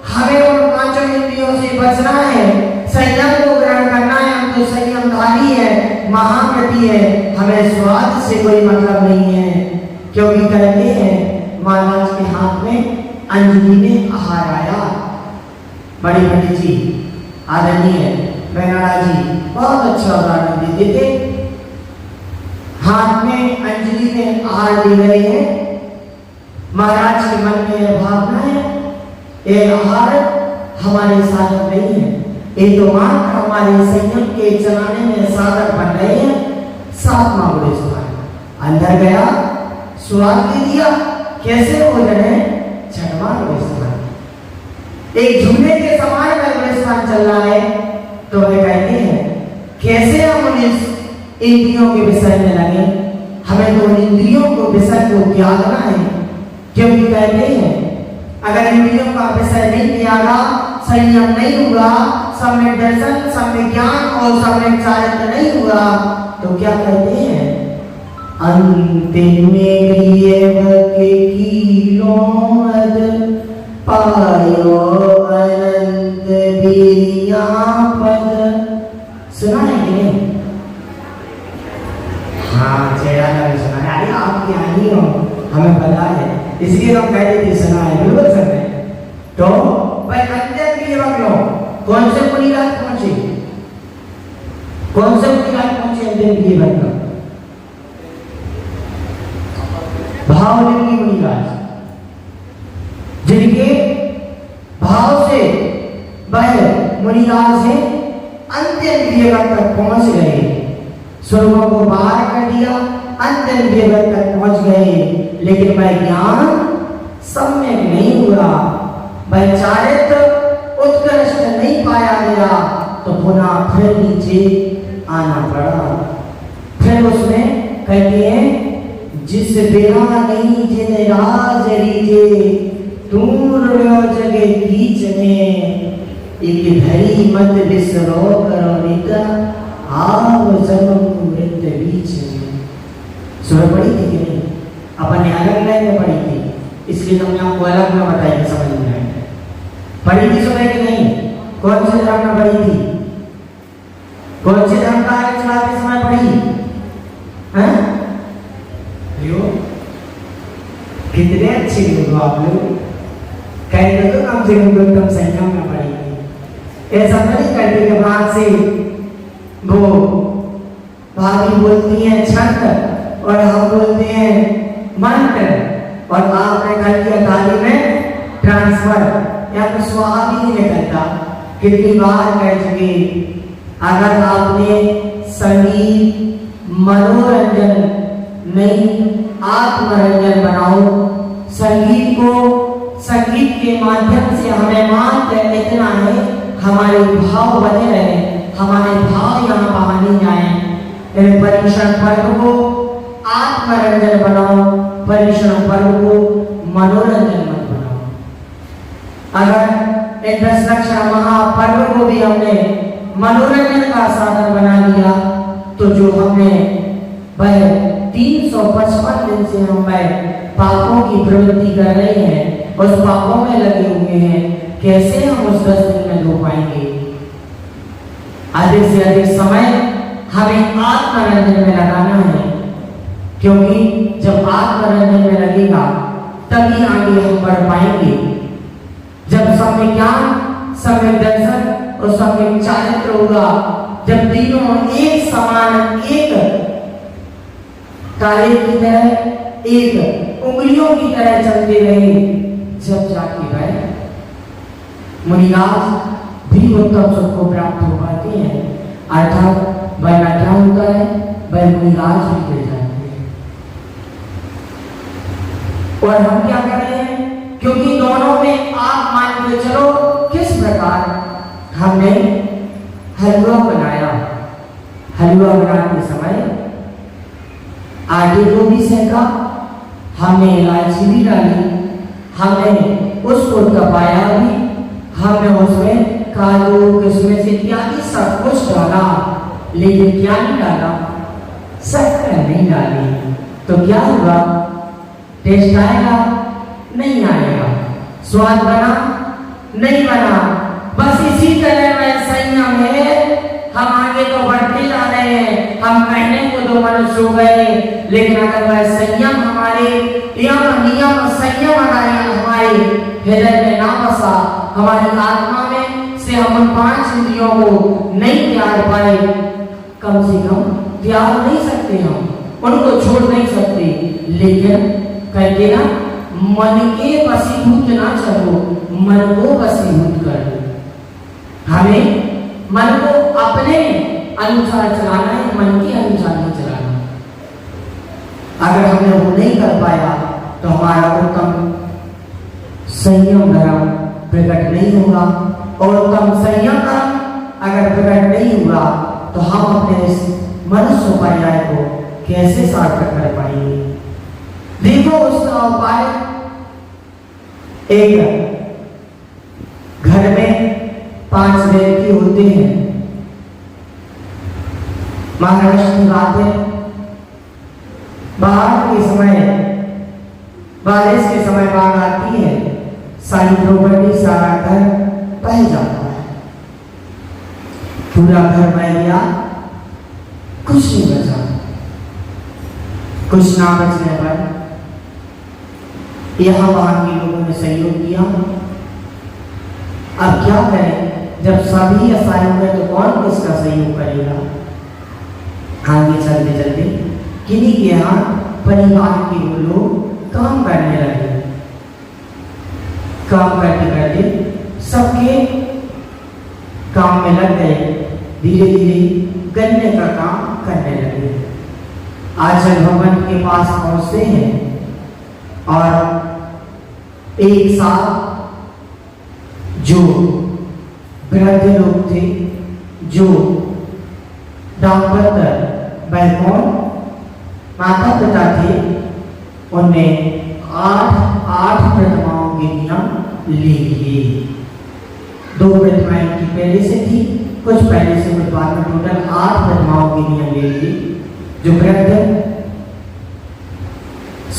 हमें उन पांचों इंद्रियों से बचना है, संयम को ग्रहण करना है, हम तो संयमधारी है, महाव्रती है, हमें स्वाद से कोई मतलब नहीं है। क्योंकि कहते हैं महाराज के हाथ में अंजलि में आहार आया। बड़ी पंडित जी आदरणीय बेनारा जी बहुत अच्छा उदाहरण देते थे। हाथ में अंजलि में आहार ले रहे हैं, महाराज के मन में यह भावना है, ये आहार हमारे साधक नहीं है, ये तो मात्र हमारे संयम के चलाने में साधक बन रहे हैं। सातवां गुण स्थान अंदर गया, स्वाद दे दिया, कैसे हो रहे हैं? छठवां गुण स्थान एक झूले के समान गुण स्थान चल रहा है। तो वे कहते हैं कैसे हम इस इंद्रियों के विषय में लगे, हमें तो इंद्रियों को विषय को त्यागना है। क्योंकि कहते हैं अगर इंद्रियों का विषय नहीं त्यागा, संयम नहीं हुआ, सम्यक दर्शन, सम्यक ज्ञान और सम्यक चारित्र नहीं हुआ, तो क्या कहते हैं, अंतिम में के कीलोद पायो अनंत वीर्या पद। सुना है कि नहीं? हाँ चेहरा का सुना है। अरे आप क्या ही हो, हमें पता है, इसलिए हम कहते थे सुना है, बिल्कुल सुन रहे हैं। तो भाई अंदर के लिए लो, कौन से मुनिराज पहुंचे, कौन से मुनिराज पहुंचे अंदर के लिए लो? भावलिंगी मुनिराज, जिनके भाव से वह मुनिराज है अंतिम जगत तक पहुंच गए, स्वर्गों को बाहर कर दिया, अंतिम जगत तक पहुंच गए। लेकिन वह ज्ञान सम्यक नहीं हुआ, वह चारित्र उत्कृष्ट नहीं पाया गया, तो पुनः फिर नीचे आना पड़ा। फिर उसमें कहते हैं जिस बिना नहीं जिन राज रीजे, दूर जगे कीचने, एक धरी मत बिसरो करो निता, आव जन्म मृत बीच में। सुबह पढ़ी थी कि नहीं? अपन ने अलग लाइन में पढ़ी थी, इसलिए हमने आपको अलग में बताया, समझ में आया। पढ़ी थी सुबह कि नहीं? कौन से धर्म में पढ़ी थी? कौन से धर्म का आगे चलाते समय पढ़ी? हैं? कितने अच्छे लोग आप लोग, कहते तो कम से कम उत्तम संयम में पढ़ी। ऐसा नहीं करते कि बात से वो भाभी बोलती हैं छंद और हम बोलते हैं मंत्र, और आपने कर दिया थाली में ट्रांसफर, या तो स्वाहा भी नहीं निकलता। कितनी बार कह चुके, अगर आपने संगीत मनोरंजन नहीं आत्मरंजन बनाओ, संगीत को, संगीत के माध्यम से हमें मात्र इतना है, हमारे भाव बने रहे, हमारे भाव यहाँ बाहर नहीं जाए। परीक्षण पर्व को आत्मरंजन बनाओ, परीक्षण पर्व को मनोरंजन मत बनाओ। अगर इन 10 लक्षण महापर्व को भी हमने मनोरंजन का साधन बना लिया, तो जो हमने वह 355 दिन से हम पापों की प्रवृत्ति कर रहे हैं, उस पापों में लगे हुए हैं, कैसे हम उस 10 दिन में रो पाएंगे? अधिक से अधिक समय हमें आत्मरंजन में लगाना है, क्योंकि जब आत्मरंजन में लगेगा तभी आगे हम बढ़ पाएंगे। जब सम्यक ज्ञान, सम्यक दर्शन और सम्यक चारित्र होगा, जब तीनों एक समान, एक तारे की तरह, एक उंगलियों की तरह चलते रहे, जब जाके वह मुनिराज भी उत्तम सुख को प्राप्त हो पाते हैं। अर्थात वरना क्या होता है, वह मुनिराज भी गिर जाते हैं। और हम क्या कर रहे हैं, क्योंकि दोनों में आप मान के चलो किस प्रकार हमने हलवा बनाया, हलवा बनाते समय आटे को भी सेका, हमने इलायची भी डाली, हमने उसको दबाया भी, हमने उसमें काजू, किशमिश इत्यादि सब कुछ डाला, लेकिन क्या नहीं डाला, शक्कर नहीं डाली। तो क्या हुआ, टेस्ट आएगा? नहीं आएगा। स्वाद बना? नहीं बना। बस इसी तरह में संयम है, हम आगे तो बढ़ते जा रहे हैं, हम कहने को तो मनुष्य हो गए, लेकिन अगर वह संयम हमारे नियम संयम हमारे हृदय में ना बसा, हमारी आत्मा में से हम उन 5 इंद्रियों को नहीं त्याग पाए, कम से कम त्याग नहीं सकते, हम उनको छोड़ नहीं सकते, लेकिन कहते ना, मन के वशीभूत ना चलो, मन को वशीभूत कर दो। हमें मन को अपने अनुसार चलाना है, मन के अनुसार नहीं चलाना। अगर हमने वो नहीं कर पाया तो हमारा उत्तम संयम धर्म प्रकट नहीं होगा, और उत्तम संयम धर्म अगर प्रकट नहीं हुआ तो हम अपने इस मनुष्य पर्याय को कैसे सार्थक कर पाएंगे। देखो उसका उपाय, एक घर में 5 व्यक्ति होते हैं, महाराष्ट्र की बात है, बाढ़ के समय, बारिश के समय बाढ़ आती है, सारी प्रॉपर्टी, सारा घर बह जाता है, पूरा घर बह गया, कुछ नहीं बचा। कुछ ना बचने पर यहाँ वहां के लोगों ने सहयोग किया। अब क्या करें, जब सभी असहाय हुए तो कौन किसका सहयोग करेगा। आगे चलते चलते किन्हीं के यहाँ परिवार के वो लोग काम करने लगे, काम करते करते सबके काम में लग गए, धीरे धीरे गन्ने का काम करने लगे। आचल भवन के पास पहुंचते हैं और एक साथ जो वृद्ध लोग थे, जो दाम्पत्य वह कौन माता पिता थे, उनने 8 प्रतिमाओं के नियम ले लिए। 2 प्रतिमाएं की पहले से थी, कुछ पहले से, कुछ बाद में, टोटल 8 प्रतिमाओं के नियम ले लिए। जो वृद्ध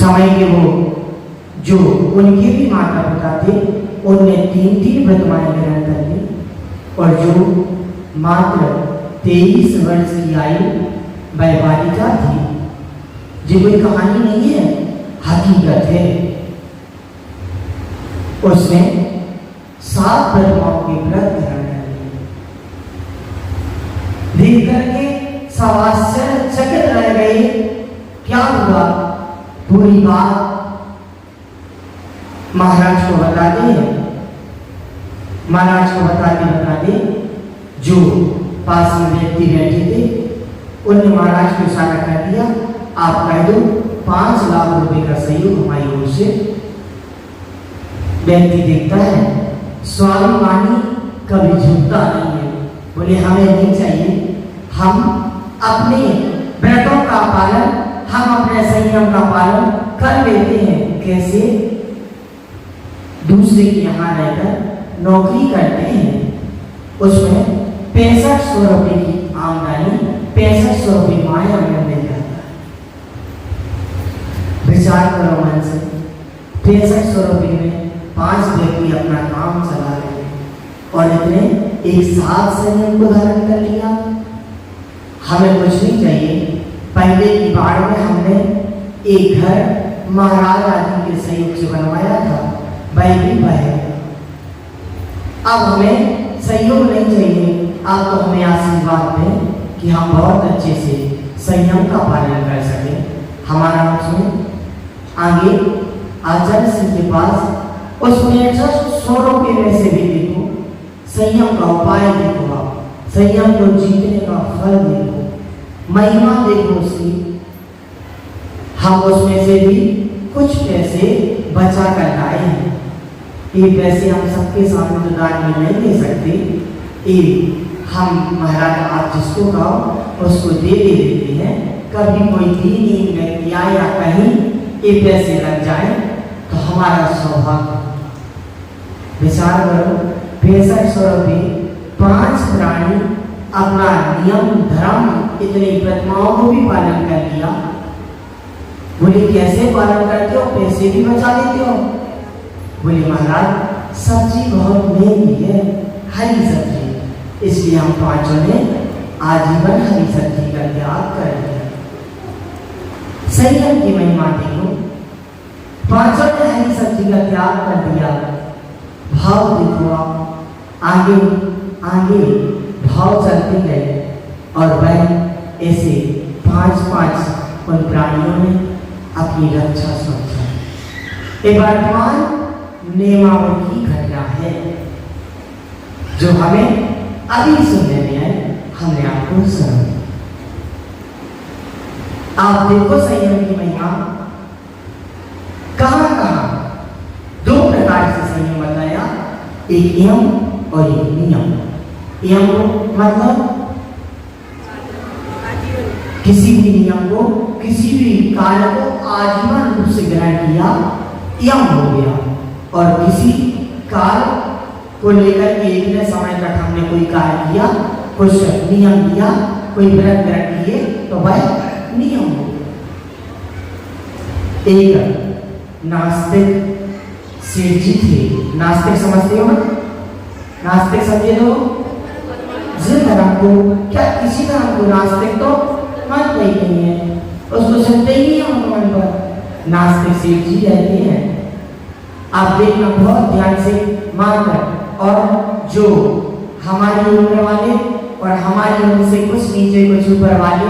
समय के वो जो उनके भी माता पिता थे, उनने 3 प्रतिमाएं ग्रहण कर ली, और जो मात्र 23 वर्ष की आयु वह बालिका थी, जो कोई कहानी नहीं है, हकीकत है, उसने 7 प्रतिमाओं के व्रत ग्रहण कर लिए। देख करके सब आश्चर्यचकित रह गए, क्या हुआ, पूरी बात महाराज को बता दे। महाराज को बता दे, जो पास में व्यक्ति बैठे थे, उनने महाराज को इशारा कर दिया, आप कह दो 5 लाख रुपए का सहयोग हमारी ओर से। व्यक्ति देखता है, स्वाभिमानी कभी झुकता नहीं है, बोले हमें नहीं चाहिए, हम अपने व्रतों का पालन, हम अपने संयम का पालन कर लेते हैं। कैसे? दूसरे के यहाँ रहकर नौकरी करते हैं, उसमें 6500 रुपए की आमदनी, 6500 रुपये माया में मिल जाता है। विचार करो मन से, 6500 रुपये में 5 व्यक्ति अपना काम चला रहे हैं, और इतने एक साथ संयम को धारण कर लिया। हमें कुछ नहीं चाहिए। पहले की बार में हमने एक घर महाराज आदि के सहयोग से बनवाया था, वह भी वह। अब हमें सहयोग नहीं चाहिए, आप तो हमें आशीर्वाद दें कि हम बहुत अच्छे से संयम का पालन कर सकें। हमारा उसमें आगे आचार्य सिंह के पास उसमें 100 रुपये में से भी देखो, संयम का उपाय देखो, आप संयम को जीतने का फल देखो, महिमा देखो उसकी। हम उसमें से भी कुछ पैसे बचा कर लाए हैं। ये पैसे हम सबके सामने तो दान में नहीं दे सकते, ये हम महाराज आप जिसको कहो उसको दे देते हैं। कभी कोई दीन व्यक्ति आए या कहीं ये पैसे लग जाए तो हमारा सौभाग्य। विचार करो, 6500 रुपये 5 प्राणी अपना नियम धर्म इतनी प्रतिमाओं को भी पालन कर लिया। बोले कैसे पालन करते हो, पैसे भी बचा लेते हो? बोले महाराज सब्जी बहुत महंगी है, हरी सब्जी, इसलिए हम पांचों ने आजीवन हरी सब्जी का त्याग कर दिया। संयम की महिमा देखो, पांचों ने हरी सब्जी का त्याग कर दिया। भाव देखो, आप आगे आगे भाव चलते गए और वह ऐसे 5-5 उन प्राणियों ने अपनी रक्षा सोचा। ये वर्तमान नियमावली की घटना है जो हमें अभी सुनने में आए, हमने आपको सुना। आप देखो संयम की महिमा कहां कहां 2 प्रकार से संयम बताया, एक यम और एक नियम। यम मतलब किसी भी नियम को, किसी भी कार्य को आजीवन रूप से ग्रहण किया, यम हो गया। और किसी कार्य को लेकर एक न समय तक हमने कोई कार्य किया, कुछ नियम दिया, कोई व्रत ग्रहण किए तो वह नियम हो गया। एक नास्तिक सेठ जी थे, नास्तिक समझते हो ना? नास्तिक समझे तो जिस धर्म को, क्या किसी धर्म को नास्तिक तो मानते ही नहीं है, उसको सुनते ही नहीं है मन पर। नास्तिक सेठ जी रहते हैं, आप देखना बहुत ध्यान से मानकर। और जो हमारी उम्र वाले और हमारी उम्र से कुछ नीचे कुछ ऊपर वाले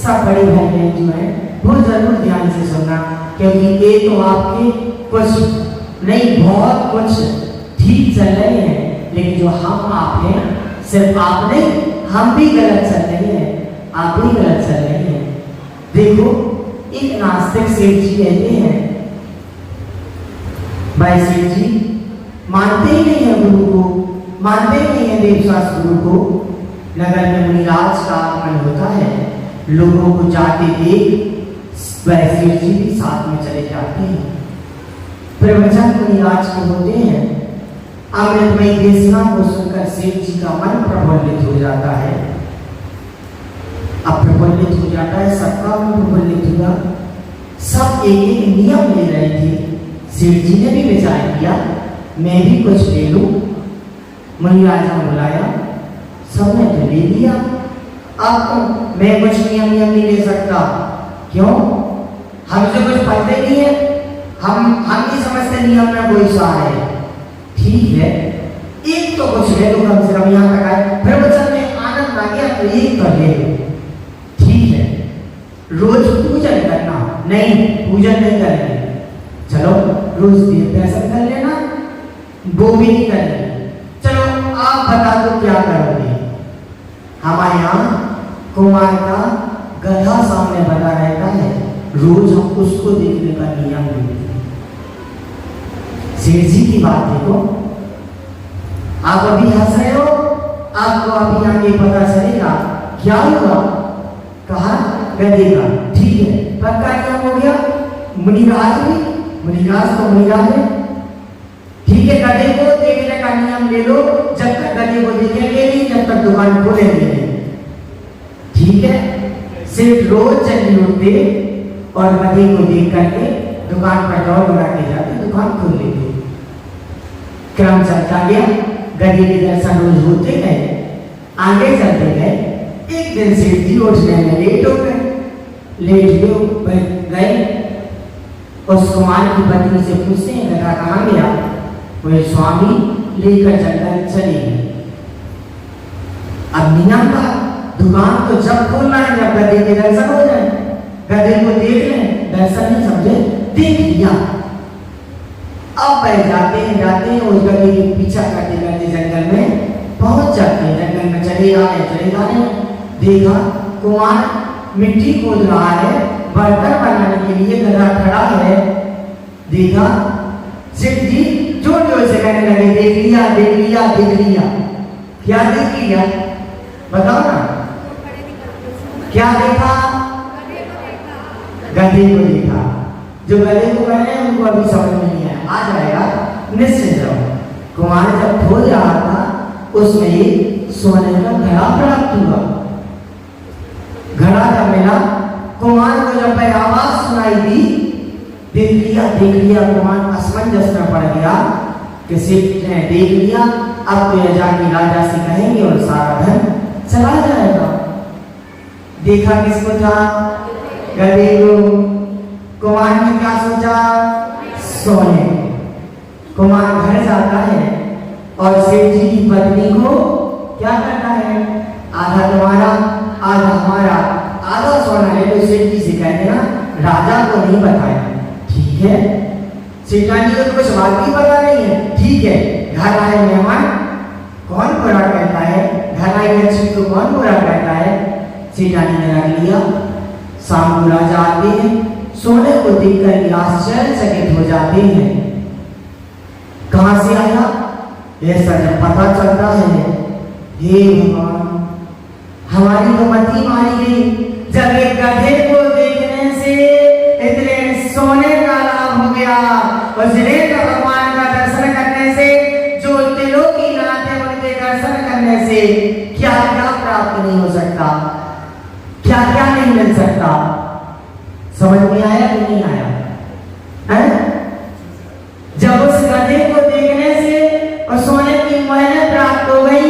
सब बड़े भाई बहन जो है वो जरूर ध्यान से सुनना, क्योंकि ये तो आपके कुछ नहीं बहुत कुछ ठीक चल रहे हैं, लेकिन जो हम आप हैं, सिर्फ आप नहीं हम भी गलत चल रहे हैं, आप भी गलत चल रहे हैं। देखो एक नास्तिक सेठ जी कहते हैं, भाई सेठ जी मानते ही नहीं है गुरु को, मानते ही नहीं है देवशास्त्र गुरु को। नगर में मुनिराज का आगमन होता है, लोगों को जाते देख वह सेठ जी भी साथ में चले जाते हैं। प्रवचन मुनिराज के होते हैं, अमृतमयी देशना को सुनकर सेठ जी का मन प्रफुल्लित हो जाता है। अब प्रफुल्लित हो जाता है, सबका मन प्रफुल्लित हुआ, सब एक एक नियम ले रहे थे। सेठ जी ने भी विचार किया मैं भी कुछ ले लूं। मुनिराज ने बुलाया, सबने तो ले लिया, अब तो मैं कुछ नियम नहीं ले सकता। क्यों? हमसे कुछ पढ़ते नहीं है, हम नहीं समझते नियम में कोई सार है। ठीक है, एक तो कुछ ले लो, कम से कम यहाँ तक आए, प्रवचन में आनंद आ गया तो एक तो ले लो। ठीक है, रोज पूजन करना नहीं, पूजन नहीं करेंगे, चलो रोज दर्शन कर लेना, वो भी नहीं करेंगे। चलो आप बता दो क्या करोगे? हमारे यहाँ कुमार का गधा सामने बना रहता है, रोज हम उसको देखने का नियम देते हैं। सेठ जी की बात देखो, आप अभी हंस रहे हो, आपको अभी आगे पता चलेगा क्या हुआ। कहा गधे का, ठीक है, पक्का नियम हो गया। मुनिराज भी, मुनिराज तो मुनिराज है, ठीक है, गधे को देखने का नियम ले लो, जब तक गधे को देखेंगे नहीं, जब तक दुकान खोलेंगे नहीं। ठीक है, सिर्फ रोज जल्दी उठते और गधे को देख करके दुकान पर दौड़ लगा के जाते, दुकान खोल लेते। क्रम चलता गया, गधे के दर्शन रोज होते गए, आगे चलते गए। एक दिन सेठ जी उठने में लेट हो गए, लेट गए। उस कुमार की पत्नी से पूछते हैं गधा कहाँ गया? वही स्वामी लेकर जंगल चले गए। अब नियम था दुकान तो जब खोलना है जब गधे के दर्शन हो जाए, गधे को देख लें, दर्शन नहीं समझे देख लिया। अब बैठ जाते हैं उस गधे के पीछा करते करते जंगल में पहुंच जाते हैं। जंगल में चले जा रहे, देखा कुमार मिट्टी खोद रहा है बर्तन बनाने के लिए, गधा खड़ा है। देखा सेठ जी जोर जोर से कहने लगे देख लिया देख लिया देख लिया। क्या देख लिया बताओ ना, क्या देखा? गधे को देखा। जो गधे को कह रहे हैं उनको अभी समझ में नहीं आया, आ जाएगा, निश्चित रहो। कुमार जब खोज रहा था उसमें एक सोने का घड़ा प्राप्त हुआ। घड़ा जब मिला, कुमार को जब आवाज सुनाई दी, देख लिया, कुमार असमंजस में पड़ गया कि सेठ ने देख लिया, अब तो यह जाके राजा से कहेंगे और सारा धन चला जाएगा। देखा किसको था? गधे को। कुमार ने क्या सोचा? सोने। कुमार घर जाता है और सेठ जी की पत्नी को क्या करता है? आधा तुम्हारा आधा हमारा, आधा सोना ले लो। सेठ जी से कहते ना राजा को नहीं बताया, ठीक है? सेठानी को कुछ बात भी पता नहीं है, ठीक है। घर आए मेहमान कौन बुरा कहता है, घर आए लक्ष्मी को कौन बुरा कहता है? सेठानी ने रख लिया। शाम को राजा आते हैं, सोने को देखकर आश्चर्यचकित हो जाते हैं। कहां से आया ऐसा जब पता चलता है, हे भगवान हमारी तो मती मारी गई। जब एक गधे को देखने से इतने सोने का लाभ हो गया, और जिले का भगवान का दर्शन करने से, जो दिलों की नाथ है उनके दर्शन करने से क्या क्या प्राप्त नहीं हो सकता, क्या क्या नहीं मिल सकता। समझ में आया कि नहीं आया है? जब उस गधे को देखने से और सोने की मोहर प्राप्त हो गई,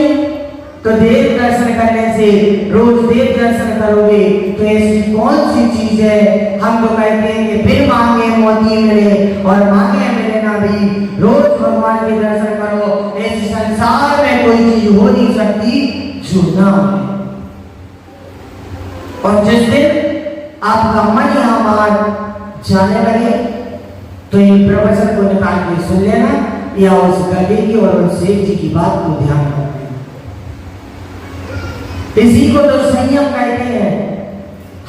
तो देव दर्शन करने से, रोज देव दर्शन करोगे तो ऐसी कौन सी चीज है? हम तो कहते हैं कि बिन मांगे मोती मिले और मांगे मिले ना भी। रोज भगवान के दर्शन करो, ऐसे संसार में कोई चीज हो नहीं सकती जो ना हो। और जिस दिन आपका मन यहाँ बाहर जाने लगे तो इन प्रवचन को निकाल के सुन लेना, या उस गधे की और उस सेठ जी की बात को ध्यान रखना। इसी को तो संयम कहते हैं।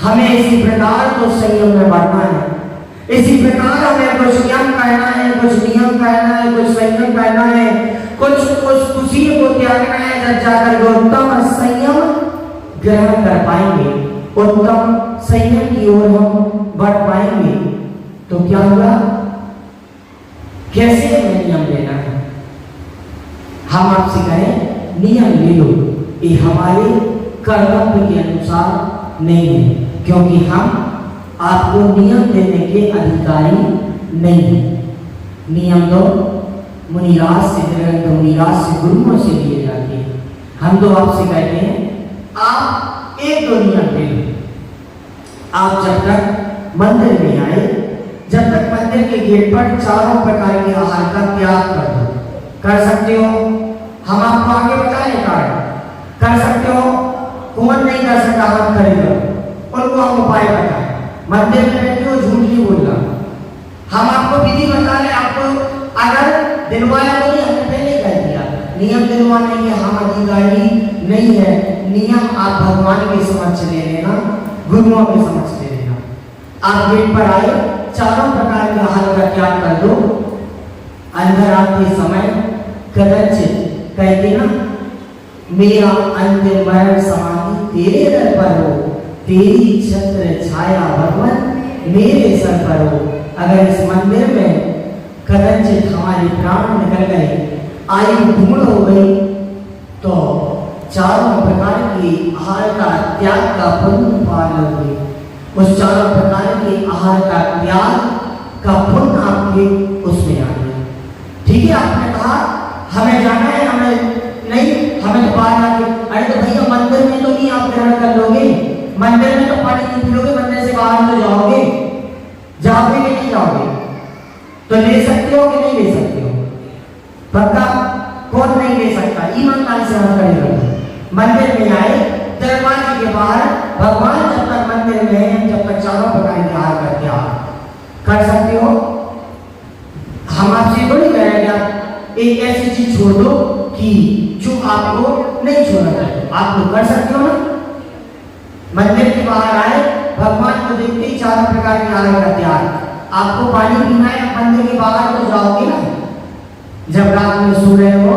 हमें इसी प्रकार तो संयम में बढ़ना है। इसी प्रकार हमें कुछ ज्ञान कहना है, कुछ नियम कहना है, कुछ संयम कहना है, कुछ खुशी को त्यागना है, जब जाकर उत्तम संयम ग्रहण कर पाएंगे, उत्तम संयम की ओर हम बढ़ पाएंगे। तो क्या होगा? कैसे हमें नियम लेना है? हम आपसे कहें नियम ले लो, ये हमारे कर्तव्य के अनुसार नहीं है, क्योंकि हम आपको नियम देने के अधिकारी नहीं है। नियम तो मुनिराज से गुरुओं से लिए जाते हैं। हम तो आपसे कहते हैं आप एक दो नियम ले लो। आप जब तक मंदिर में आए, जब तक मंदिर के गेट पर चारों प्रकार के आहार का त्याग कर दो। कर सकते हो? हम आपको आगे बताएं कर सकते हो? कौन नहीं कर सकता? हाथ खड़े करो, उनको हम उपाय बताएं। मंदिर में बैठे हो, झूठ नहीं बोलना। हम आपको विधि बता रहे, आपको अगर दिलवाया तो नहीं, हमने पहले कह दिया नियम दिलवाने के हम अधिकारी नहीं है। नियम आप भगवान के समक्ष ले लेना, गुरुओं के समक्ष ले लेना। आप गेट पर आए, चारों प्रकार के आहार का त्याग कर दो। अंदर आते समय कदाचित कहते ना मेरा अंतिम मरण समाधि तेरे दर पर हो, तेरी छत्र छाया भगवान मेरे सर पर हो। अगर इस मंदिर में कदाचित हमारे प्राण निकल गए, आयु धूल हो गई, तो चारों प्रकार की आहार का त्याग का पुण्य पालोगे। उस चारों प्रकार के आहार का त्याग का पुण्य आपके उसमें आ गया। ठीक है? आपने कहा हमें जाना है, हमें नहीं, हमें तो बाहर आके, अरे तो भैया मंदिर में तो नहीं आप ग्रहण कर आप तो जाओगे कि नहीं जाओगे? तो ले सकते हो कि नहीं ले सकते हो? पक्का? कौन नहीं ले सकता? ईमानदारी से हम खड़े रहो। मंदिर में आए, दरवाजे के बाहर भगवान जब तक मंदिर में है, जब तक चारों प्रकार के आहार करके आ कर सकते हो। हम आपसे थोड़ी कह रहे हैं एक ऐसी चीज छोड़ दो कि जो आपको नहीं छोड़ना चाहिए, आप लोग कर सकते हो ना। मंदिर के बाहर आए, भगवान को देखते ही चारों प्रकार के आहार का त्याग। आपको पानी पीना है, मंदिर के बाहर तो जाओगे ना। जब रात में सो रहे हो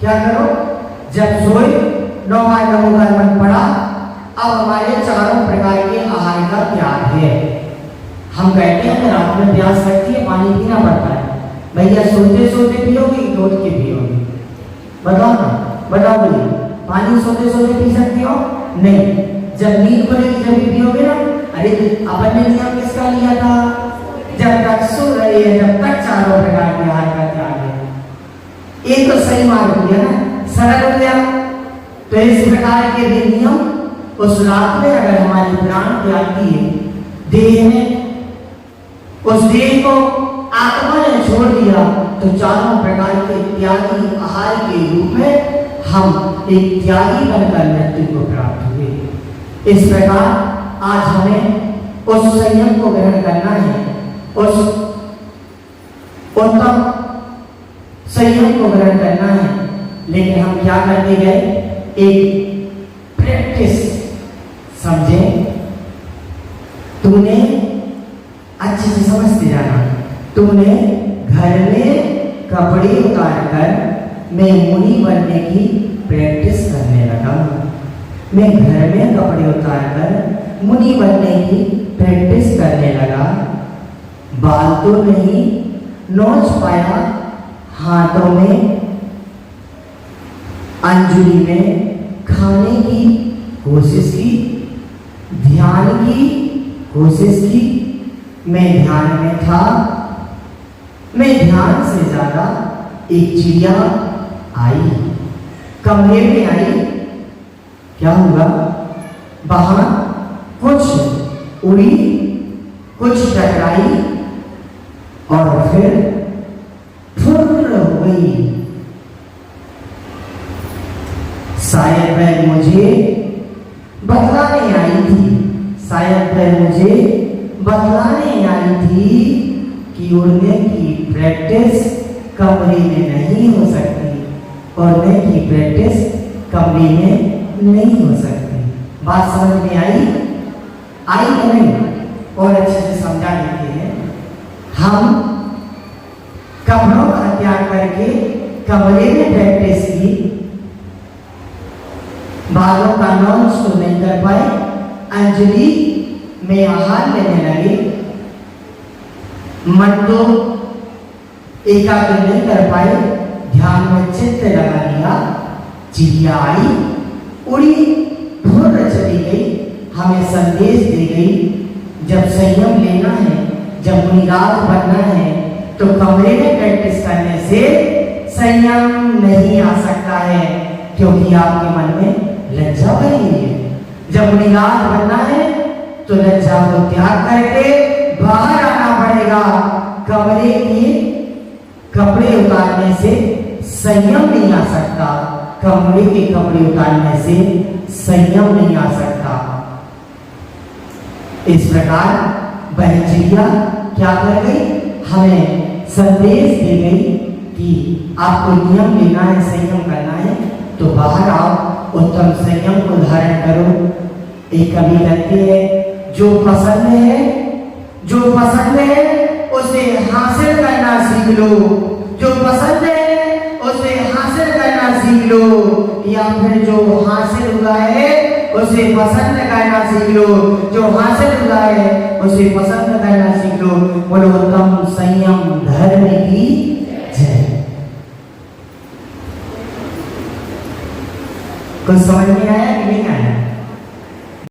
क्या करो? जब सोए नौवां नमोकार मन पड़ा, अब हमारे चारों प्रकार के आहार का त्याग है। हम कहते हैं रात में प्यास लगती है, पानी पीना पड़ता है। भैया सोते सोते पियोगे कि उठ के पियोगे? बताओ ना, बताओ भैया। पानी सोते सोते पी सकते हो? नहीं। जब नींद खुलेगी जब भी पियोगे ना। अरे अपन ने नियम किसका लिया था? जब तक सो रहे हैं जब तक चारों प्रकार के आहार का त्याग है। ये तो सही मार्ग हो गया ना, सरल हो गया। तो इस प्रकार के भी नियम उस रात में अगर हमारी प्राण त्यागी है, देह में, उस देह को आत्मा ने छोड़ दिया, तो चारों प्रकार के त्यागी आहार के रूप में हम एक त्यागी बनकर मृत्यु को प्राप्त हुए। इस प्रकार आज हमें उस संयम को ग्रहण करना है, उस उत्तम संयम को ग्रहण करना है। लेकिन हम क्या करने गए? एक प्रैक्टिस समझे। तुमने अच्छे से समझते जाना। तुमने घर में कपड़े उतार कर मैं मुनि बनने की प्रैक्टिस करने लगा। मैं घर में कपड़े उतार कर मुनि बनने की प्रैक्टिस करने लगा। बाल तो नहीं नोच पाया, हाथों में अंजलि में खाने की कोशिश की, ध्यान की कोशिश की। मैं ध्यान में था। मैं ध्यान से ज्यादा एक चिड़िया आई, कमरे में आई। क्या हुआ? बाहर कुछ उड़ी, कुछ टकराई और फिर फुर्र हो गई। शायद वह मुझे बतलाने आई थी, शायद वह मुझे बतलाने आई थी कि उड़ने की प्रैक्टिस कमरे में नहीं हो सकती, उड़ने की प्रैक्टिस कमरे में नहीं हो सकती। बात समझ में आई? आई तो नहीं? और अच्छे से समझा देते हैं। हम कपड़ों का त्याग करके कमरे में प्रैक्टिस की, बालों का नॉच तो नहीं कर पाए, अंजलि में आहार लेने लगे, मन तो एकाग्र नहीं कर पाए, ध्यान में चित्त लगा लिया। चिड़िया आई, उड़ी, फुर्र चली गई, हमें संदेश दे गई। जब संयम लेना है, जब मुनिराज बनना है, तो कमरे में प्रैक्टिस करने से संयम नहीं आ सकता है, क्योंकि आपके मन में लज्जा भरी है। जब मुनिराज बनना है तो लज्जा को त्याग करके बाहर आना पड़ेगा। कमरे की कपड़े उतारने से संयम नहीं आ सकता, कमरे के कपड़े उतारने से संयम नहीं आ सकता। इस प्रकार वह चिड़िया क्या कर गई? हमें संदेश दे गई कि आपको नियम लेना है, संयम करना है, तो बाहर आओ, उत्तम संयम को धारण करो। एक कवि कहते हैं, जो पसंद है, जो पसंद है उसे हासिल करना सीख लो, जो पसंद है उसे हासिल करना सीख लो, या फिर जो हासिल हुआ है उसे पसंद करना सीख लो, जो हासिल हुआ है उसे पसंद करना सीख लो। बोलो उत्तम संयम धर्म की जय। कुछ समझ में आया?